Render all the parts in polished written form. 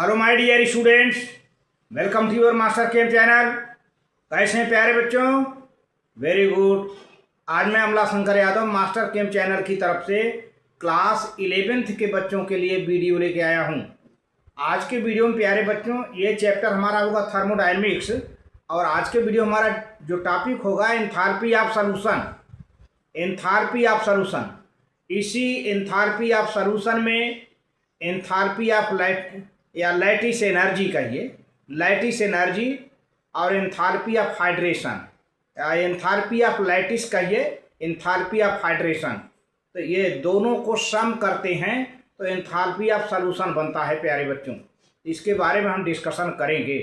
Hello my dear students, welcome to your Master Chem channel. कैसे हैं प्यारे बच्चों? Very good. आज मैं Amla Shankar Yadav Master Chem channel की तरफ से क्लास 11th के बच्चों के लिए वीडियो लेके आया हूं। आज के वीडियो में प्यारे बच्चों ये चैप्टर हमारा होगा थर्मोडायनेमिक्स, और आज के वीडियो हमारा जो टॉपिक होगा enthalpy of solution. Enthalpy of solution, इसी एंथैल्पी ऑफ सॉल्यूशन में एंथैल्पी ऑफ लाइट या लैटिस एनर्जी कहिए, लैटिस एनर्जी, और enthalpy of hydration, enthalpy of lattice कहिए, एंथैल्पी ऑफ हाइड्रेशन। तो ये दोनों को सम करते हैं तो एंथैल्पी ऑफ सॉल्यूशन बनता है प्यारे बच्चों। इसके बारे में हम डिस्कशन करेंगे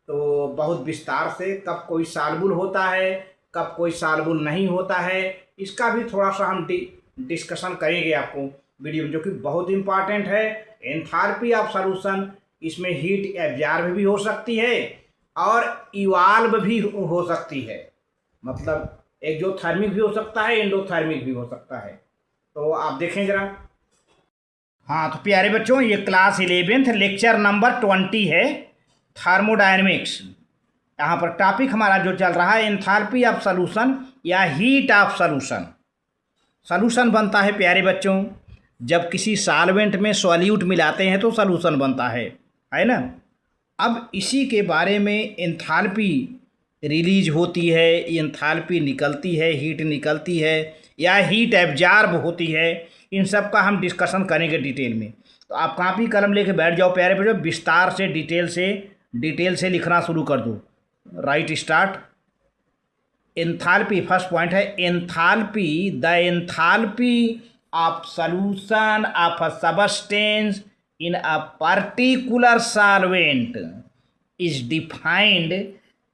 तो बहुत विस्तार से, कब कोई सॉल्युबल होता है, कब कोई सॉल्युबल नहीं होता है, इसका भी थोड़ा सा हम डिस्कशन करेंगे आपको वीडियो में, जो कि बहुत इंपॉर्टेंट है। एंथैल्पी ऑफ सॉल्यूशन, इसमें हीट एब्जॉर्ब भी हो सकती है और इवाल्व भी हो सकती है, मतलब एक्सोथर्मिक भी हो सकता है, एंडोथर्मिक भी हो सकता है। तो आप देखें जरा। हाँ तो प्यारे बच्चों, ये क्लास 11th लेक्चर नंबर 20 है, थर्मोडायनेमिक्स। यहाँ पर टॉपिक हमारा जो चल रहा है एंथैल्पी ऑफ सॉल्यूशन या हीट ऑफ सॉल्यूशन। सॉल्यूशन बनता है प्यारे बच्चों जब किसी सॉल्वेंट में सॉल्यूट मिलाते हैं तो सॉल्यूशन बनता है ना। अब इसी के बारे में एंथैल्पी रिलीज होती है, एंथैल्पी निकलती है, हीट निकलती है या हीट एब्जॉर्ब होती है, इन सब का हम डिस्कशन करेंगे डिटेल में। तो आप कॉपी कलम लेके बैठ जाओ प्यारे बच्चों, विस्तार से डिटेल से लिखना शुरू कर दो। Right start. Enthalpy, first point है enthalpy. The enthalpy of solution of a substance in a particular solvent is defined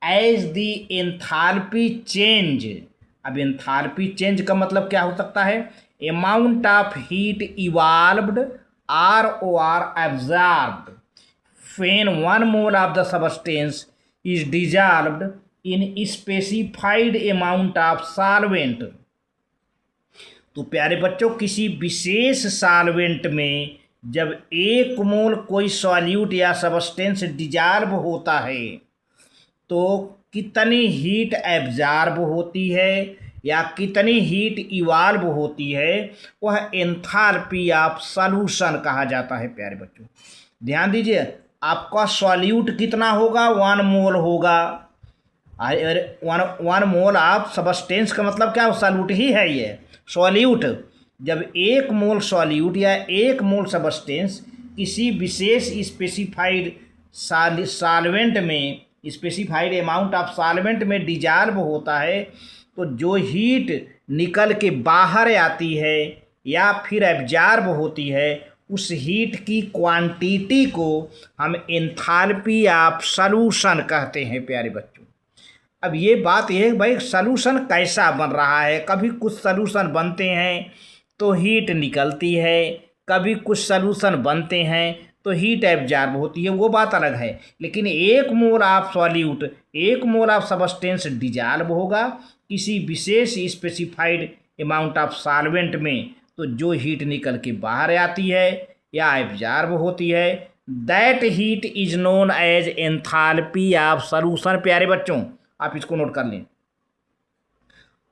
as the enthalpy change। अब enthalpy change का मतलब क्या हो सकता है? amount of heat evolved or absorbed when 1 mole of the substance is dissolved in specified amount of solvent। तो प्यारे बच्चों, किसी विशेष सॉल्वेंट में जब 1 मोल कोई सॉल्यूट या सबस्टेंस डिजॉल्व होता है तो कितनी हीट एब्जॉर्ब होती है या कितनी हीट इवॉल्व होती है, वह एंथैल्पी ऑफ सॉल्यूशन कहा जाता है। प्यारे बच्चों ध्यान दीजिए, आपका सॉल्यूट कितना होगा? 1 मोल होगा। वन मोल ऑफ सबस्टेंस का मतलब क्या? सॉल्यूट ही है ये सॉल्यूट। जब 1 मोल सॉल्यूट या 1 मोल सबस्टेंस किसी विशेष स्पेसिफाइड सॉल्वेंट में, स्पेसिफाइड अमाउंट ऑफ सॉल्वेंट में डिजॉल्व होता है तो जो हीट निकल के बाहर आती है या फिर एब्जॉर्ब होती है, उस हीट की क्वांटिटी को हम एंथैल्पी ऑफ सॉल्यूशन कहते हैं प्यारे बच्चों। अब ये बात ये है भाई, सॉल्यूशन कैसा बन रहा है? कभी कुछ सॉल्यूशन बनते हैं तो हीट निकलती है, कभी कुछ सॉल्यूशन बनते हैं तो हीट एब्जॉर्ब होती है, वो बात अलग है। लेकिन 1 mole of solute, 1 mole of substance dissolve होगा किसी विशेष स्पेसिफाइड अमाउंट ऑफ सॉल्वेंट में, तो जो हीट निकल के बाहर आती है या एब्जॉर्ब होती है, that heat is known as enthalpy of solution. प्यारे बच्चों आप इसको नोट कर लें।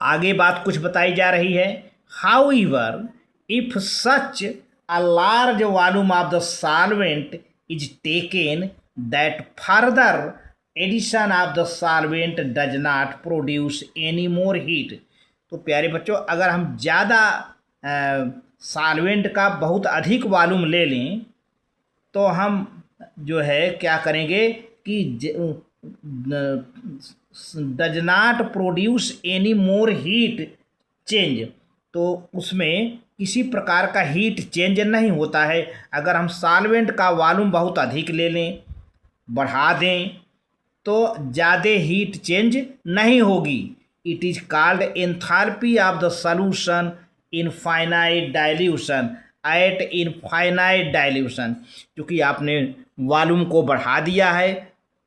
आगे बात कुछ बताई जा रही है। However if such a large volume of the solvent is taken, that further addition of the solvent does not produce any more heat. तो प्यारे बच्चों, अगर हम ज़्यादा सॉल्वेंट का बहुत अधिक वॉल्यूम ले लें तो हम जो है क्या करेंगे कि does not produce any more heat change, तो उसमें किसी प्रकार का हीट चेंज नहीं होता है। अगर हम सॉल्वेंट का वॉल्यूम बहुत अधिक ले लें, बढ़ा दें, तो ज़्यादा हीट चेंज नहीं होगी। It is called enthalpy of the solution in finite dilution, eight infinite dilution. क्योंकि आपने वॉल्यूम को बढ़ा दिया है,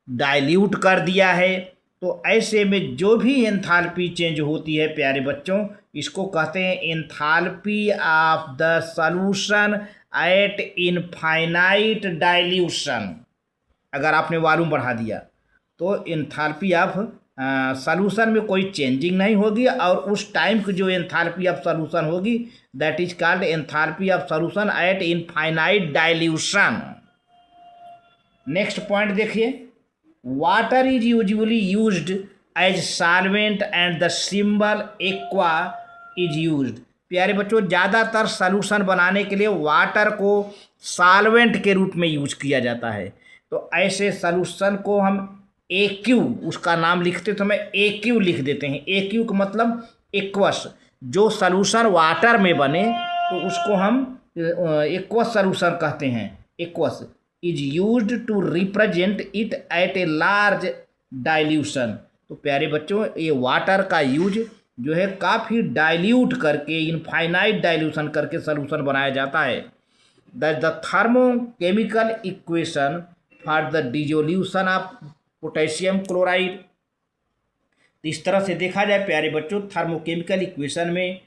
डाइल्यूट कर दिया है, तो ऐसे में जो भी एंथैल्पी चेंज होती है प्यारे बच्चों, इसको कहते हैं enthalpy of the solution at infinite dilution. अगर आपने वॉल्यूम बढ़ा दिया तो एंथैल्पी ऑफ सॉल्यूशन में कोई चेंजिंग नहीं होगी, और उस टाइम की जो एंथैल्पी ऑफ सॉल्यूशन होगी that is called enthalpy of solution at infinite dilution. Next point देखिए, water is usually used as solvent and the symbol aqua is used. प्यारे बच्चों, ज़्यादातर सॉल्यूशन बनाने के लिए वाटर को सॉल्वेंट के रूप में यूज किया जाता है। तो ऐसे सॉल्यूशन को हम AQ, उसका नाम लिखते तो हमें AQ लिख देते हैं। AQ का मतलब एक्वस। जो सॉल्यूशन वाटर में बने तो उसको हम एक्वस सॉल्यूशन कहते हैं। Aqueous is used to represent it at a large dilution. तो प्यारे बच्चों, ये वाटर का यूज जो है काफ़ी डाइल्यूट करके, इनफाइनाइट डाइल्यूशन करके सॉल्यूशन बनाया जाता है। The thermochemical equation for the dissolution of potassium chloride. इस तरह से देखा जाए प्यारे बच्चों, थर्मोकेमिकल इक्वेशन में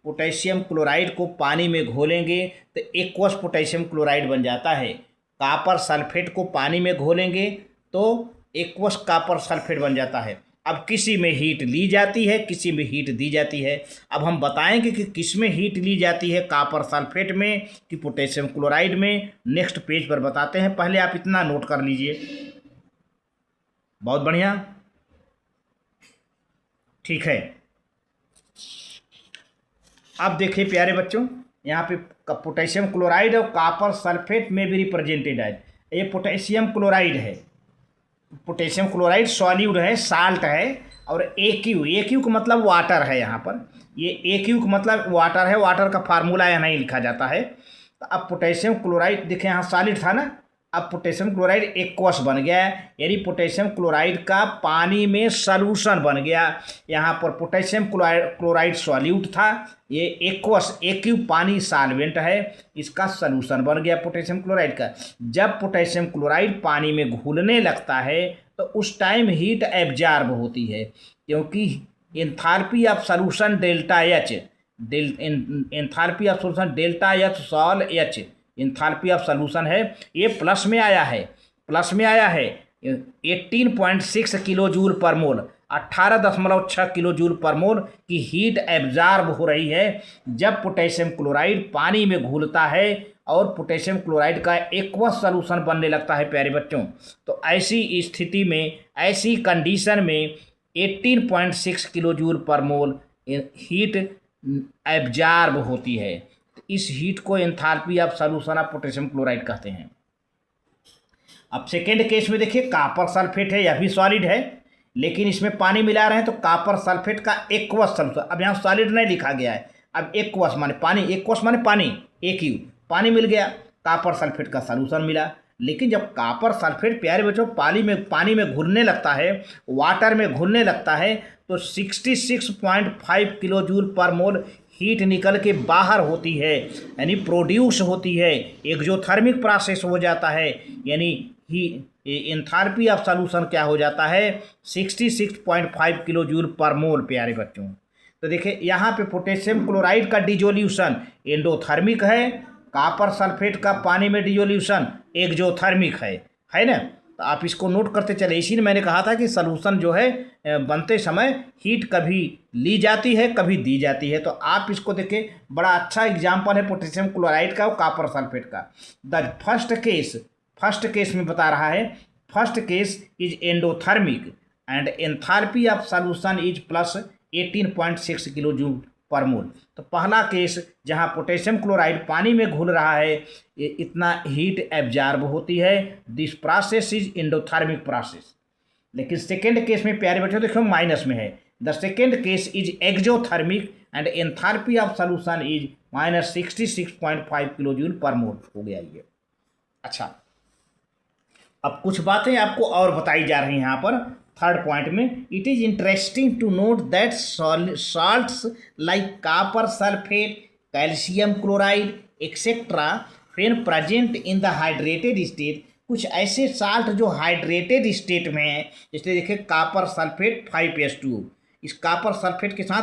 पोटेशियम क्लोराइड को पानी में घोलेंगे तो एक्वस पोटेशियम क्लोराइड बन जाता है। कॉपर सल्फेट को पानी में घोलेंगे तो एक्वस कॉपर सल्फेट बन जाता है। अब किसी में हीट ली जाती है, किसी में हीट दी जाती है। अब हम बताएंगे कि किस में हीट ली जाती है, कॉपर सल्फेट में कि पोटेशियम क्लोराइड में। नेक्स्ट पेज पर बताते हैं, पहले आप इतना नोट कर लीजिए। बहुत बढ़िया, ठीक है। अब देखिए प्यारे बच्चों, यहाँ पे पोटेशियम क्लोराइड और कॉपर सल्फेट में भी रिप्रेजेंटेड है। ये पोटेशियम क्लोराइड है, पोटेशियम क्लोराइड सॉल्यूड है, साल्ट है। और AQ का मतलब वाटर है। यहाँ पर ये AQ का मतलब वाटर है। वाटर का फार्मूला यहाँ नहीं लिखा जाता है। तो अब पोटेशियम क्लोराइड देखें, यहाँ सॉलिड था ना, अब पोटेशियम क्लोराइड एक्वस बन गया है, यानी पोटेशियम क्लोराइड का पानी में सॉल्यूशन बन गया। यहाँ पर पोटेशियम क्लोराइड सॉल्यूट था, ये एक्वस AQ पानी सॉल्वेंट है, इसका सॉल्यूशन बन गया पोटेशियम क्लोराइड का। जब पोटेशियम क्लोराइड पानी में घुलने लगता है तो उस टाइम हीट एब्जॉर्ब होती है, क्योंकि enthalpy of solution delta H, enthalpy of solution delta H sol H enthalpy of solution है। ये प्लस में आया है, 18.6 किलो जूल पर मोल, 18.6 किलो जूल पर मोल की हीट एब्जॉर्ब हो रही है जब पोटेशियम क्लोराइड पानी में घुलता है और पोटेशियम क्लोराइड का एक्वस सॉल्यूशन बनने लगता है प्यारे बच्चों। तो ऐसी स्थिति में, ऐसी कंडीशन में 18.6 किलो जूल पर मोल हीट एब्जॉर्ब होती है। इस हीट को enthalpy of solution of potassium chloride कहते हैं। अब सेकेंड केस में देखिए, कॉपर सल्फेट है, यह भी सॉलिड है, लेकिन इसमें पानी मिला रहे हैं तो कॉपर सल्फेट का एक्वस सॉल्यूशन। अब यहाँ सॉलिड नहीं लिखा गया है, अब एक्वस माने पानी, एक्वस माने पानी, AQ पानी मिल गया, कॉपर सल्फेट का सॉल्यूशन मिला। लेकिन जब कॉपर सल्फेट प्यारे बच्चों पानी में घुलने लगता है, वाटर में घुलने लगता है, तो 66.5 किलो जूल पर मोल हीट निकल के बाहर होती है, यानी प्रोड्यूस होती है, एक्सोथर्मिक प्रोसेस हो जाता है, यानी एंथैल्पी ऑफ सॉल्यूशन क्या हो जाता है, 66.5 किलो जूल पर मोल प्यारे बच्चों। तो देखिए यहाँ पे पोटेशियम क्लोराइड का डिसोल्यूशन एंडोथर्मिक है, कॉपर सल्फेट का पानी में डिसोल्यूशन एक्सोथर्मिक है ना। तो आप इसको नोट करते चले। इसी ने मैंने कहा था कि सॉल्यूशन जो है बनते समय हीट कभी ली जाती है, कभी दी जाती है। तो आप इसको देखिए, बड़ा अच्छा एग्जाम्पल है पोटेशियम क्लोराइड का और कॉपर सल्फेट का। द फर्स्ट केस में बता रहा है, first case is endothermic and enthalpy of solution is plus 18.6 kilo joule per mole. तो पहला केस जहां पोटेशियम क्लोराइड पानी में घुल रहा है, ये इतना हीट एब्जॉर्ब होती है, this process is endothermic process. लेकिन सेकेंड केस में प्यारे बच्चों देखो माइनस में है, the second case is exothermic and enthalpy of solution is minus 66.5 kilo joule per mole हो गया ये। अच्छा, अब कुछ बातें आपको और बताई जा रही हैं यहाँ पर थर्ड पॉइंट में। It is interesting to note that salts like copper sulfate, calcium chloride etcetera when present in the hydrated state, कुछ ऐसे साल्ट जो हाइड्रेटेड स्टेट में है, जैसे देखिए कॉपर सल्फेट 5H2, इस कॉपर सल्फेट के साथ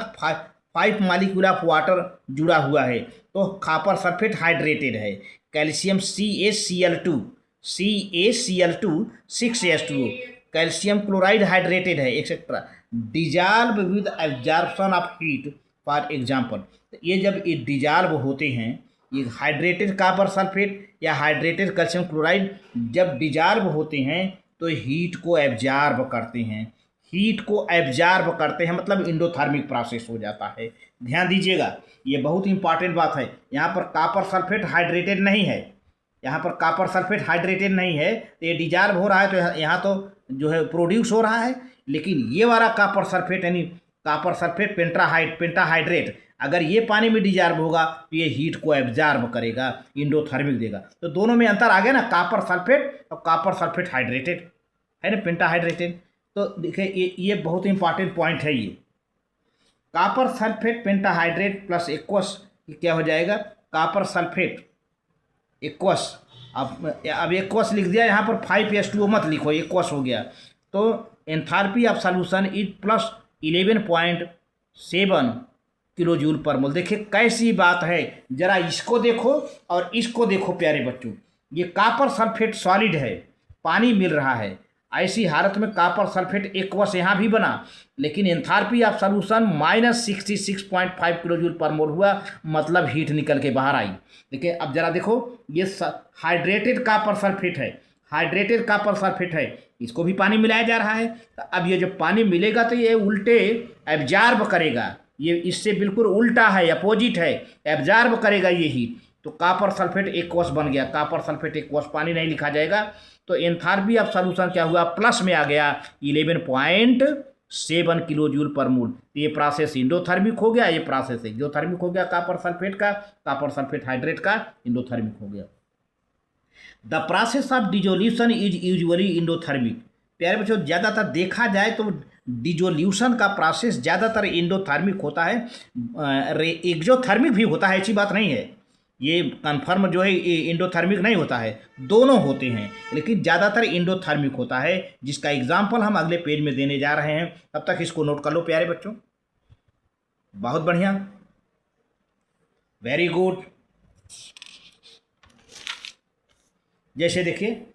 5 मॉलिक्यूल ऑफ वाटर जुड़ा हुआ है, तो कॉपर सल्फेट हाइड्रेटेड है। Calcium CaCl2 CaCl2 6H2O, calcium chloride hydrated है etcetera, dissolve with absorption of heat for example. ये जब ये डिजॉल्व होते हैं, ये हाइड्रेटेड कॉपर सल्फेट या हाइड्रेटेड कैल्शियम क्लोराइड जब डिजॉल्व होते हैं तो हीट को एब्जॉर्ब करते हैं, हीट को एब्जॉर्ब करते हैं मतलब इंडोथर्मिक प्रोसेस हो जाता है। ध्यान दीजिएगा, ये बहुत इंपॉर्टेंट बात है। यहाँ पर कॉपर सल्फेट हाइड्रेटेड नहीं है, यहाँ पर कॉपर सल्फेट हाइड्रेटेड नहीं है, तो ये डिजॉल्व हो रहा है, तो यहाँ तो जो है प्रोड्यूस हो रहा है। लेकिन ये वाला कॉपर सल्फेट यानी कॉपर सल्फेट पेंटाहाइड्रेट अगर ये पानी में डिजॉल्व होगा तो ये हीट को एब्जॉर्ब करेगा, इंडोथर्मिक देगा। तो दोनों में अंतर आ गया ना, कॉपर सल्फेट और कॉपर सल्फेट हाइड्रेटेड है ना, पेंटाहाइड्रेटेड। तो देखिए ये बहुत इंपॉर्टेंट पॉइंट है। ये copper sulphate pentahydrate plus aqueous क्या हो जाएगा, कॉपर सल्फेट एक्वस। अब एक्वस लिख दिया, यहाँ पर 5H2O मत लिखो, एक्वस हो गया। तो enthalpy of solution is plus 11.7 kilo joule per mole. देखिए कैसी बात है, जरा इसको देखो और इसको देखो प्यारे बच्चों। ये कॉपर सल्फेट सॉलिड है, पानी मिल रहा है, ऐसी हालत में कॉपर सल्फेट एक्वस यहाँ भी बना, लेकिन enthalpy of solution -66.5 kilo joule per mole हुआ, मतलब हीट निकल के बाहर आई। देखिए अब जरा देखो, ये हाइड्रेटेड कॉपर सल्फेट है, हाइड्रेटेड कॉपर सल्फेट है, इसको भी पानी मिलाया जा रहा है। तो अब ये जब पानी मिलेगा तो ये उल्टे एब्जॉर्ब करेगा, ये इससे बिल्कुल उल्टा है, अपोजिट है, एब्जॉर्ब करेगा ये हीट। तो कॉपर सल्फेट एक्वस बन गया, कॉपर सल्फेट एक्वस, पानी नहीं लिखा जाएगा। तो एंथैल्पी ऑफ सॉल्यूशन क्या हुआ, प्लस में आ गया 11.7 किलो जूल पर मोल। ये प्रोसेस इंडोथर्मिक हो गया, ये प्रोसेस एक्सोथर्मिक हो गया, कॉपर सल्फेट का, कॉपर सल्फेट हाइड्रेट का इंडोथर्मिक हो गया। The process of dissolution is usually endothermic. प्यारे बच्चों, ज़्यादातर देखा जाए तो डिजोल्यूशन का प्रोसेस ज़्यादातर इंडोथर्मिक होता है, एक्सोथर्मिक भी होता है, ऐसी बात नहीं है। ये कन्फर्म जो है इंडोथर्मिक नहीं होता है, दोनों होते हैं, लेकिन ज़्यादातर इंडोथर्मिक होता है, जिसका एग्जाम्पल हम अगले पेज में देने जा रहे हैं। तब तक इसको नोट कर लो प्यारे बच्चों। बहुत बढ़िया, वेरी गुड। जैसे देखिए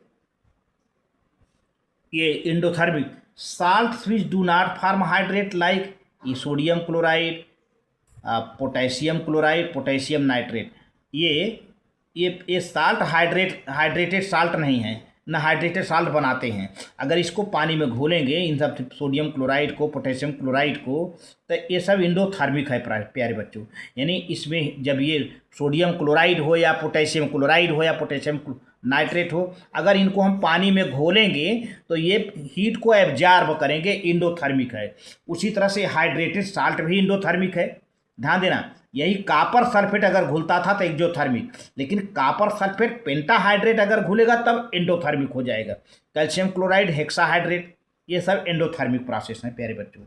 ये endothermic, salt which do not form hydrate like sodium chloride, potassium chloride, potassium nitrate. ये साल्ट हाइड्रेटेड साल्ट नहीं है, ना हाइड्रेटेड साल्ट बनाते हैं। अगर इसको पानी में घोलेंगे, इन सब सोडियम क्लोराइड को, पोटेशियम क्लोराइड को, तो ये सब इंडोथर्मिक है प्यारे बच्चों। यानी इसमें जब ये सोडियम क्लोराइड हो या पोटेशियम क्लोराइड हो या पोटेशियम नाइट्रेट हो, अगर इनको हम पानी में घोलेंगे तो ये हीट को एब्जॉर्ब करेंगे, इंडोथर्मिक है। उसी तरह से हाइड्रेटेड साल्ट भी इंडोथर्मिक है, ध्यान देना। यही कॉपर सल्फेट अगर घुलता था तो एक्सोथर्मिक, लेकिन कॉपर सल्फेट पेंटाहाइड्रेट अगर घुलेगा तब एंडोथर्मिक हो जाएगा। कैल्शियम क्लोराइड, हेक्साहाइड्रेट, ये सब एंडोथर्मिक प्रोसेस हैं प्यारे बच्चों।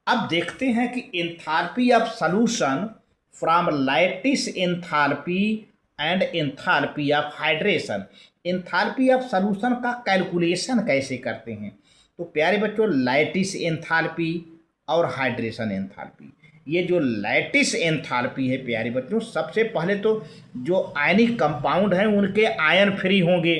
अब देखते हैं कि enthalpy of solution from lattice enthalpy and enthalpy of hydration. Enthalpy of solution का कैलकुलेशन कैसे करते हैं? तो प्यारे बच्चों, लैटिस एंथैल्पी और हाइड्रेशन एंथैल्पी, ये जो लैटिस एंथैल्पी है प्यारे बच्चों, सबसे पहले तो जो आयनिक कंपाउंड हैं उनके आयन फ्री होंगे,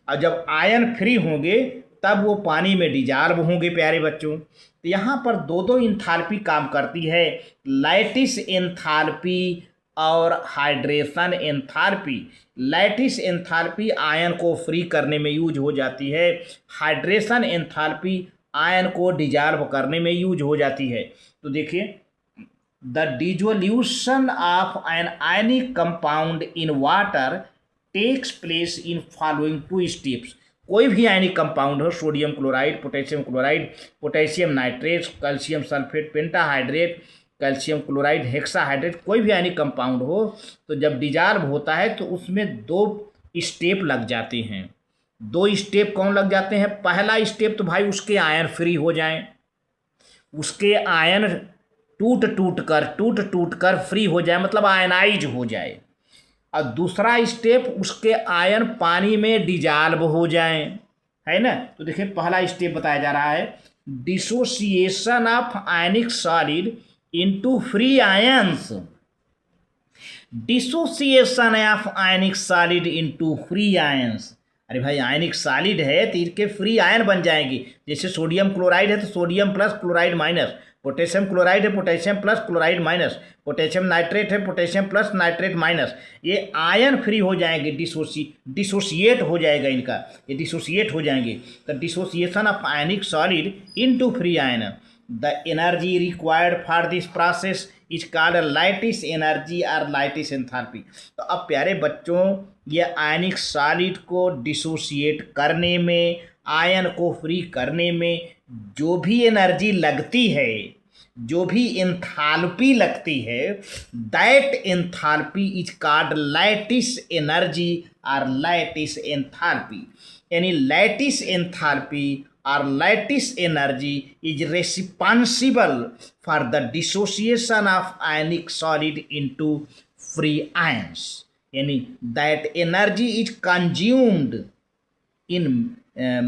और जब आयन फ्री होंगे तब वो पानी में डिजॉल्व होंगे प्यारे बच्चों। तो यहाँ पर दो एंथैल्पी काम करती है, लैटिस एंथैल्पी और hydration enthalpy. Lattice enthalpy ion को फ्री करने में यूज हो जाती है, हाइड्रेशन एंथैल्पी आयन को डिजॉल्व करने में यूज हो जाती है। तो देखिए, the dissolution of an ionic compound in water takes place in following 2 steps. कोई भी आयनिक कंपाउंड हो, sodium chloride, potassium chloride, potassium nitrate, calcium sulphate, pentahydrate, calcium chloride, hexahydrate, कोई भी आयनिक कंपाउंड हो, तो जब डिजॉल्व होता है तो उसमें 2 स्टेप लग जाते हैं। 2 स्टेप कौन लग जाते हैं? पहला स्टेप तो भाई उसके आयन फ्री हो जाएं, उसके आयन टूट टूट कर फ्री हो जाए, मतलब आयनाइज हो जाए। और दूसरा स्टेप उसके आयन पानी में डिजॉल्व हो जाएं, है ना। तो देखिए पहला स्टेप बताया जा रहा है, dissociation of ionic solid into free ions. Dissociation of ionic solid into free ions, अरे भाई आयनिक सॉलिड है तो इनके फ्री आयन बन जाएंगे। जैसे सोडियम क्लोराइड है तो sodium plus chloride minus, potassium chloride है potassium plus chloride minus, potassium nitrate है पोटेशियम प्लस नाइट्रेट माइनस। ये आयन फ्री हो जाएंगे, डिसोसिएट हो जाएगा इनका, ये डिसोसिएट हो जाएंगे। तो dissociation of ionic solid into free ion, the energy required for this process is called lattice energy और लाइटिस एंथैल्पी। तो अब प्यारे बच्चों, ये आयनिक सॉलिड को डिसोसिएट करने में, आयन को फ्री करने में जो भी एनर्जी लगती है, जो भी एंथैल्पी लगती है, that enthalpy is called lattice energy और लैटिस एंथैल्पी। यानी lattice enthalpy or lattice energy is responsible for the dissociation of ionic solid into free ions. यानी that energy is consumed in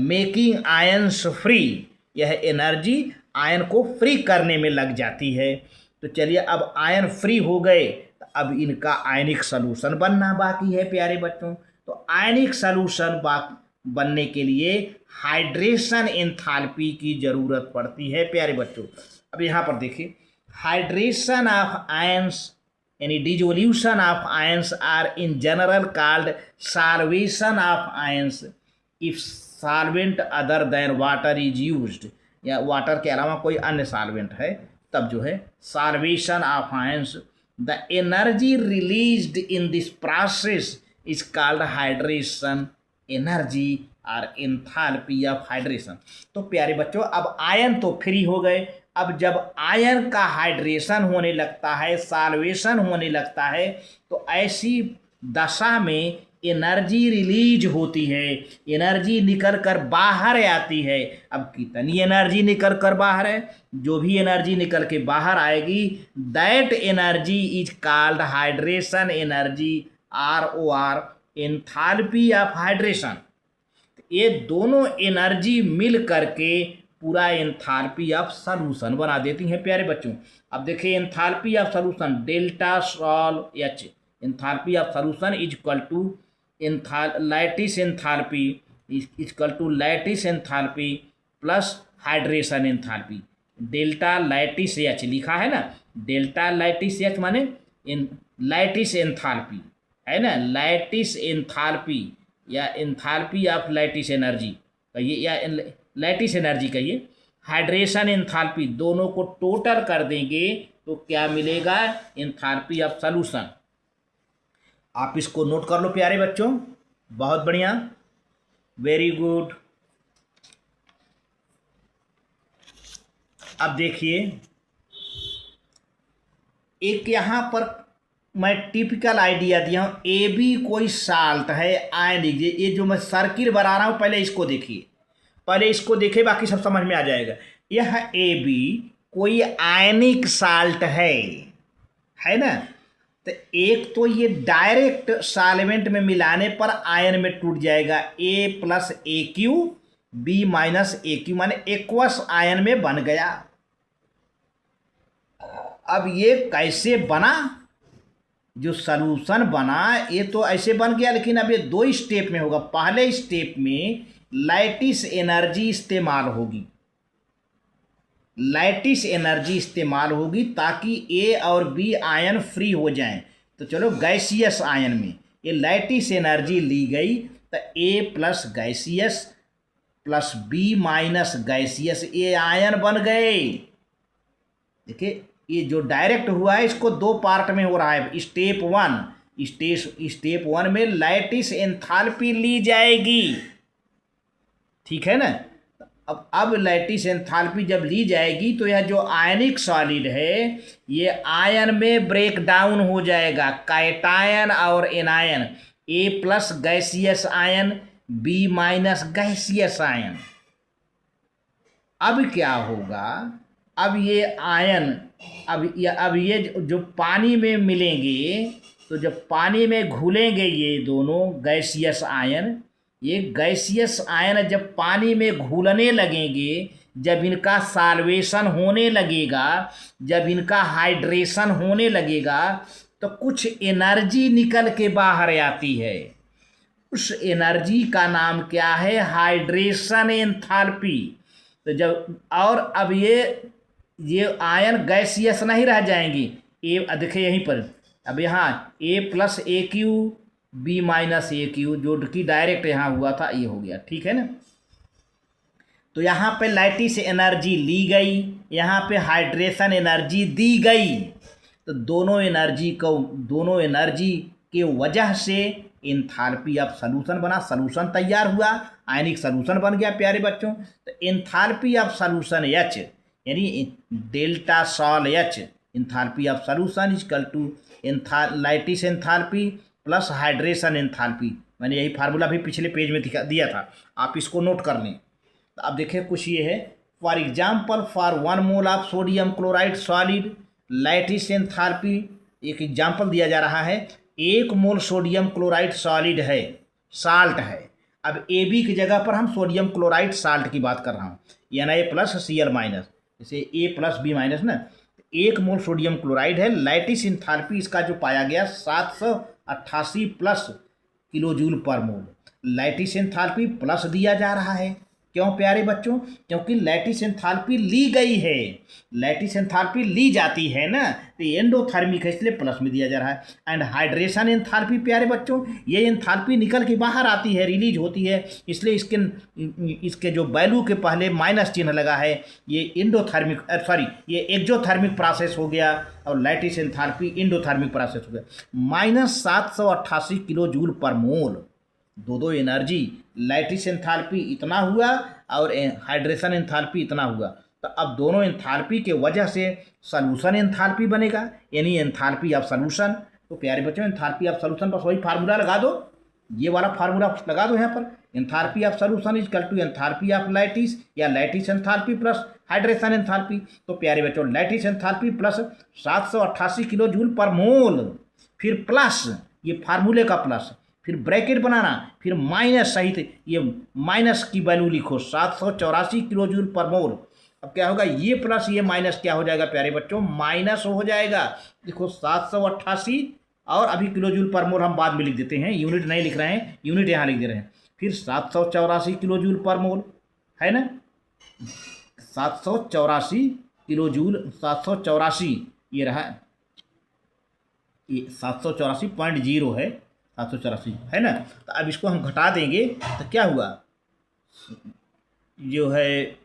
making ions free. यह energy ion को free करने में लग जाती है। तो चलिए, अब आयन फ्री हो गए तो अब इनका आयनिक सलूशन बनना बाकी है प्यारे बच्चों। तो आयनिक सलूशन बनने के लिए हाइड्रेशन एंथैल्पी की ज़रूरत पड़ती है प्यारे बच्चों। अब यहाँ पर देखिए, हाइड्रेशन ऑफ आयंस यानी dissolution of ions are in general called solvation of ions if solvent other than water is used, या वाटर के अलावा कोई अन्य सॉल्वेंट है तब जो है solvation of ions. The energy released in this process is called hydration energy और एंथैल्पी ऑफ हाइड्रेशन। तो प्यारे बच्चों, अब आयन तो फ्री हो गए। अब जब आयन का हाइड्रेशन होने लगता है, सॉल्वेशन होने लगता है, तो ऐसी दशा में एनर्जी रिलीज होती है, एनर्जी निकल कर बाहर आती है। अब कितनी एनर्जी निकल कर बाहर है? जो भी एनर्जी निकल के बाहर आएगी, that energy is called hydration energy, ROR, enthalpy of hydration. ये दोनों एनर्जी मिल करके पूरा एंथैल्पी ऑफ सॉल्यूशन बना देती हैं प्यारे बच्चों। अब देखिए, enthalpy of solution delta sol H, enthalpy of solution is equal to lattice enthalpy is equal to lattice enthalpy plus hydration enthalpy. Delta lattice H लिखा है ना, डेल्टा लैटिस H माने लैटिस एंथैल्पी है ना, लैटिस एंथैल्पी या enthalpy of lattice energy कहिए, या lattice energy कहिए, हाइड्रेशन एंथैल्पी, दोनों को टोटल कर देंगे तो क्या मिलेगा? Enthalpy of solution. आप इसको नोट कर लो प्यारे बच्चों, बहुत बढ़िया, वेरी गुड। अब देखिए, एक यहाँ पर मैं टिपिकल आइडिया दिया हूँ। ए बी कोई साल्ट है आयनिक, ये जो मैं सर्किल बना रहा हूँ, पहले इसको देखिए, पहले इसको देखिए, बाकी सब समझ में आ जाएगा। यह ए बी कोई आयनिक साल्ट है ना। तो एक तो ये डायरेक्ट सॉल्वेंट में मिलाने पर आयन में टूट जाएगा, A plus AQ, B minus AQ, माने एक्वस आयन में बन गया। अब ये कैसे बना? जो सॉल्यूशन बना ये तो ऐसे बन गया, लेकिन अब ये दो स्टेप में होगा। पहले स्टेप में लैटिस एनर्जी इस्तेमाल होगी, लैटिस एनर्जी इस्तेमाल होगी ताकि ए और बी आयन फ्री हो जाएं। तो चलो, गैसियस आयन में ये लैटिस एनर्जी ली गई, तो A plus gaseous plus B minus gaseous, ये आयन बन गए। देखिए, ये जो डायरेक्ट हुआ है इसको दो पार्ट में हो रहा है। स्टेप वन में लैटिस एंथैल्पी ली जाएगी, ठीक है ना। अब लैटिस एंथैल्पी जब ली जाएगी तो यह जो आयनिक सॉलिड है ये आयन में ब्रेक डाउन हो जाएगा, कैटायन और anion, A plus gaseous ion, B minus gaseous ion. अब क्या होगा? अब ये आयन अब ये जो पानी में मिलेंगे, तो जब पानी में घुलेंगे ये दोनों गैसियस आयन, ये गैसियस आयन जब पानी में घुलने लगेंगे, जब इनका सॉल्वेशन होने लगेगा, जब इनका हाइड्रेशन होने लगेगा, तो कुछ एनर्जी निकल के बाहर आती है। उस एनर्जी का नाम क्या है? Hydration enthalpy. तो जब और अब ये आयन गैसियस नहीं रह जाएंगी। देखिए यहीं पर अब यहाँ A+AQ B-AQ जो कि डायरेक्ट यहाँ हुआ था ये हो गया, ठीक है ना। तो यहाँ पे लैटिस एनर्जी ली गई, यहाँ पे हाइड्रेशन एनर्जी दी गई। तो दोनों एनर्जी के वजह से एंथैल्पी ऑफ सॉल्यूशन बना, सॉल्यूशन तैयार हुआ, आयनिक सॉल्यूशन बन गया प्यारे बच्चों। तो एंथैल्पी ऑफ सॉल्यूशन H यानी delta sol H enthalpy of solution equal to lattice enthalpy plus hydration enthalpy. मैंने यही फार्मूला भी पिछले पेज में दिया था, आप इसको नोट कर लें। तो अब देखिए कुछ ये है, for example for 1 mole of sodium chloride solid lattice enthalpy, एक एग्जाम्पल दिया जा रहा है। 1 मोल सोडियम क्लोराइड सॉलिड है, साल्ट है। अब AB की जगह पर हम सोडियम क्लोराइड साल्ट की बात कर रहा हूँ, Na+Cl-, जैसे A+B- ना। 1 मोल सोडियम क्लोराइड है, लैटिस एंथैल्पी इसका जो पाया गया 788 प्लस किलो जूल पर मोल। लैटिस एंथैल्पी प्लस दिया जा रहा है, क्यों प्यारे बच्चों? क्योंकि लैटिस एंथैल्पी ली गई है, लैटिस एंथैल्पी ली जाती है ना, तो एंडोथर्मिक है इसलिए प्लस में दिया जा रहा है। एंड हाइड्रेशन एंथैल्पी प्यारे बच्चों, ये एंथैल्पी निकल के बाहर आती है, रिलीज होती है, इसलिए इसके जो वैल्यू के पहले माइनस चिन्ह लगा है, ये ये एक्जोथर्मिक प्रोसेस हो गया और लैटिस एंथैल्पी एंडोथर्मिक प्रोसेस हो गया। -788 किलो जूल पर मोल। दो एनर्जी, लैटिस एंथैल्पी इतना हुआ और हाइड्रेशन एंथैल्पी इतना हुआ। तो अब दोनों एंथैल्पी के वजह से सॉल्यूशन एंथैल्पी बनेगा, यानी एंथैल्पी ऑफ सॉल्यूशन। तो प्यारे बच्चों एंथैल्पी ऑफ सॉल्यूशन बस वही फार्मूला लगा दो, ये वाला फार्मूला लगा दो यहाँ पर। Enthalpy of solution equal to enthalpy of lattice या lattice enthalpy plus hydration enthalpy. तो प्यारे बच्चों lattice enthalpy plus 788 kilo joule per mole, फिर प्लस ये फार्मूले का प्लस, फिर ब्रैकेट बनाना, फिर माइनस सहित ये माइनस की वैल्यू लिखो 784 किलो जूल पर मोल। अब क्या होगा, ये प्लस ये माइनस क्या हो जाएगा प्यारे बच्चों? माइनस हो जाएगा। देखो 788 और अभी किलो जूल पर मोल हम बाद में लिख देते हैं, यूनिट नहीं लिख रहे हैं, यूनिट यहाँ लिख दे रहे हैं। फिर 784 किलो जूल पर मोल है ना, 784 किलो जूल, 784 ये रहा, ये 784.0 है, 784 है ना। तो अब इसको हम घटा देंगे तो क्या हुआ, जो है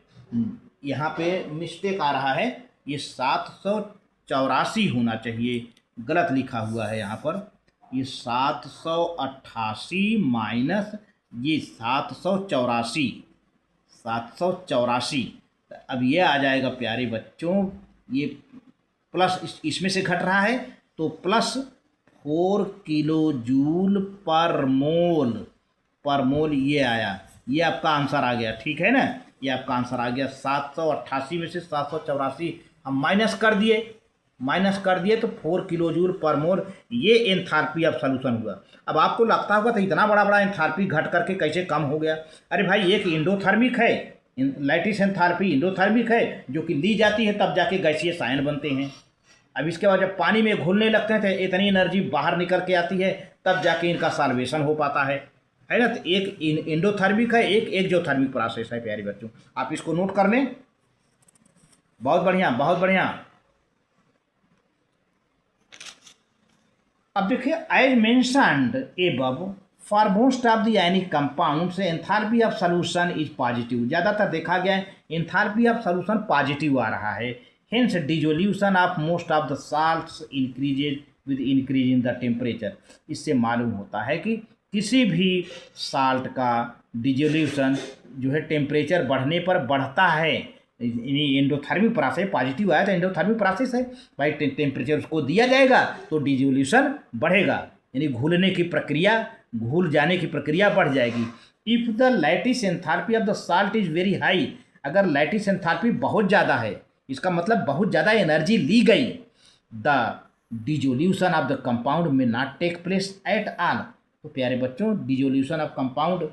यहाँ पे मिस्टेक आ रहा है, ये 784 होना चाहिए, गलत लिखा हुआ है यहाँ पर। ये 788 माइनस ये 784, 784। अब ये आ जाएगा प्यारे बच्चों, ये प्लस इसमें से घट रहा है तो प्लस 4 किलो जूल पर मोल ये आया, ये आपका आंसर आ गया, ठीक है ना। ये आपका आंसर आ गया। 788 में से 784 हम माइनस कर दिए तो 4 किलो जूल पर मोल ये एंथैल्पी ऑफ सॉल्यूशन हुआ। अब आपको लगता होगा तो इतना बड़ा एंथैल्पी घट करके कैसे कम हो गया? अरे भाई एक एंडोथर्मिक है, लैटिस एंथैल्पी एंडोथर्मिक है जो कि ली जाती है तब जाके गैसीय आयन बनते हैं। अब इसके बाद जब पानी में घुलने लगते हैं तो इतनी एनर्जी बाहर निकल के आती है तब जाके इनका सॉल्वेशन हो पाता है ना। तो एक एंडोथर्मिक है, एक एक्जोथर्मिक प्रोसेस है प्यारे बच्चों, आप इसको नोट कर लें। बहुत बढ़िया, बहुत बढ़िया। अब देखिए, as mentioned above for most of the ionic compounds enthalpy of solution is positive. ज़्यादातर देखा गया है एंथैल्पी ऑफ सॉल्यूशन पॉजिटिव आ रहा है। Hence dissolution of most of the salts increases with increase in the temperature। इससे मालूम होता है कि किसी भी साल्ट का डिजोल्यूशन जो है टेम्परेचर बढ़ने पर बढ़ता है। एंडोथर्मिक प्रोसेस पॉजिटिव आया तो एंडोथर्मिक प्रोसेस है भाई, टेम्परेचर उसको दिया जाएगा तो डिजोल्यूशन बढ़ेगा, यानी घुलने की प्रक्रिया, घुल जाने की प्रक्रिया बढ़ जाएगी। If the lattice enthalpy of the salt is very high, अगर लैटिस एंथैल्पी बहुत ज़्यादा है इसका मतलब बहुत ज़्यादा एनर्जी ली गई, the dissolution of the compound में not take place at all. तो प्यारे बच्चों डिजोल्यूशन ऑफ कंपाउंड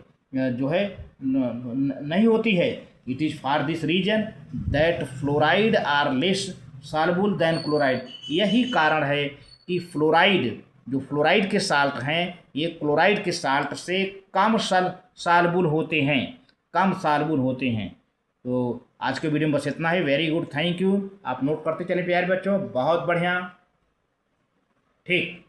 जो है नहीं होती है। It is for this reason that fluoride are less soluble than chloride. यही कारण है कि फ्लोराइड जो फ्लोराइड के साल्ट हैं ये क्लोराइड के साल्ट से कम सालबुल होते हैं, कम सालबुल होते हैं। तो आज के वीडियो में बस इतना ही। Very good, thank you. आप नोट करते चले प्यारे बच्चों, बहुत बढ़िया, ठीक।